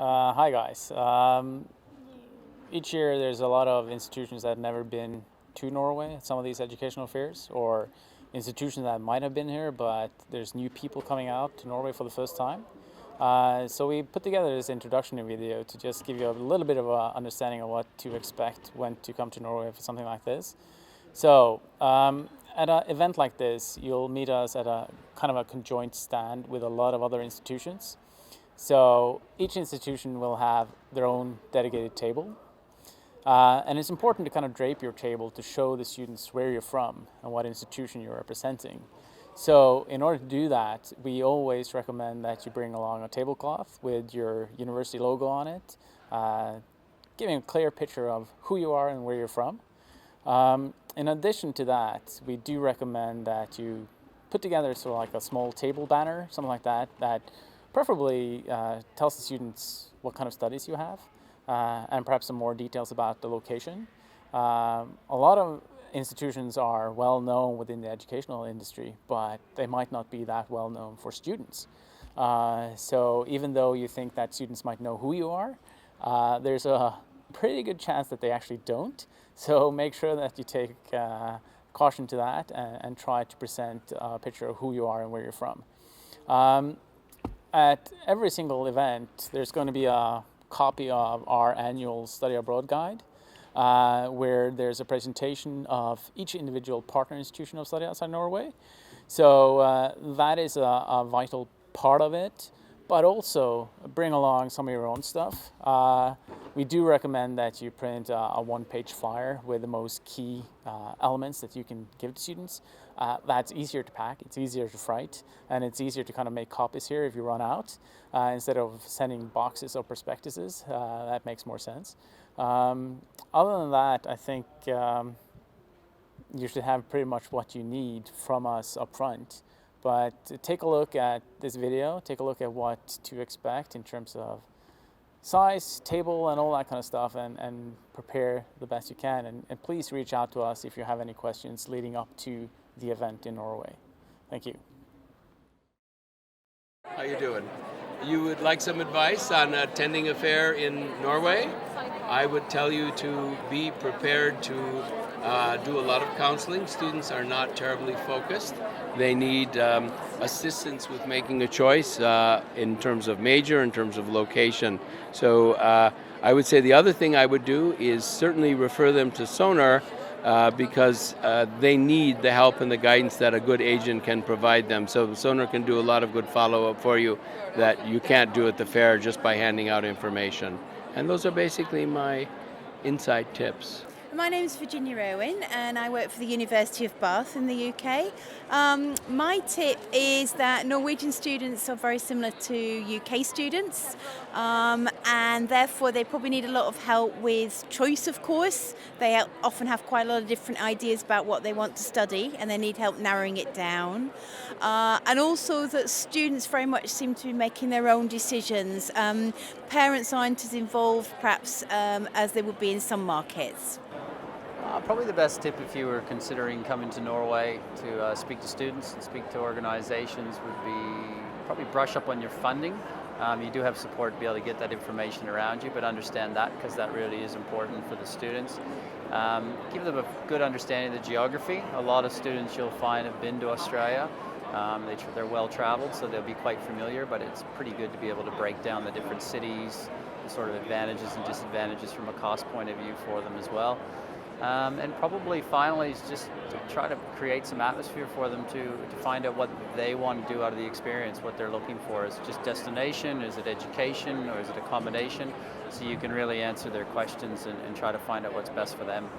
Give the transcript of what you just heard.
Hi guys. Each year there's a lot of institutions that have never been to Norway at some of these educational fairs, or institutions that might have been here, but there's new people coming out to Norway for the first time. So we put together this introductory video to just give you a little bit of an understanding of what to expect when to come to Norway for something like this. So at an event like this, you'll meet us at a kind of a conjoint stand with a lot of other institutions. So each institution will have their own dedicated table. And it's important to kind of drape your table to show the students where you're from and what institution you're representing. So in order to do that, we always recommend that you bring along a tablecloth with your university logo on it, giving a clear picture of who you are and where you're from. In addition to that, we do recommend that you put together sort of like a small table banner, something like that, that preferably tells the students what kind of studies you have and perhaps some more details about the location. A lot of institutions are well known within the educational industry, but they might not be that well known for students. So even though you think that students might know who you are, there's a pretty good chance that they actually don't. So make sure that you take caution to that and try to present a picture of who you are and where you're from. At every single event, there's going to be a copy of our annual Study Abroad Guide, where there's a presentation of each individual partner institution of study outside Norway. So that is a vital part of it, but also bring along some of your own stuff. We do recommend that you print a one-page flyer with the most key elements that you can give to students. That's easier to pack, it's easier to write, and it's easier to kind of make copies here if you run out, instead of sending boxes of prospectuses. That makes more sense. Other than that, I think you should have pretty much what you need from us up front. But take a look at this video, take a look at what to expect in terms of size, table, and all that kind of stuff, and prepare the best you can. And please reach out to us if you have any questions leading up to the event in Norway. Thank you. How you doing? You would like some advice on attending a fair in Norway? I would tell you to be prepared to do a lot of counseling. Students are not terribly focused. They need assistance with making a choice in terms of major, in terms of location. So I would say the other thing I would do is certainly refer them to Sonor, because they need the help and the guidance that a good agent can provide them. So Sonor can do a lot of good follow-up for you that you can't do at the fair just by handing out information. And those are basically my inside tips. My name is Virginia Irwin and I work for the University of Bath in the UK. My tip is that Norwegian students are very similar to UK students, and therefore they probably need a lot of help with choice of course. They often have quite a lot of different ideas about what they want to study and they need help narrowing it down. And also that students very much seem to be making their own decisions. Parents aren't as involved perhaps as they would be in some markets. Probably the best tip if you were considering coming to Norway to speak to students and speak to organizations would be probably brush up on your funding. You do have support to be able to get that information around you, but understand that because that really is important for the students. Give them a good understanding of the geography. A lot of students you'll find have been to Australia. They're well traveled, so they'll be quite familiar, but it's pretty good to be able to break down the different cities, the sort of advantages and disadvantages from a cost point of view for them as well. And probably finally is just to try to create some atmosphere for them to find out what they want to do out of the experience, what they're looking for. Is it just destination, is it education, or is it a combination? So you can really answer their questions and try to find out what's best for them.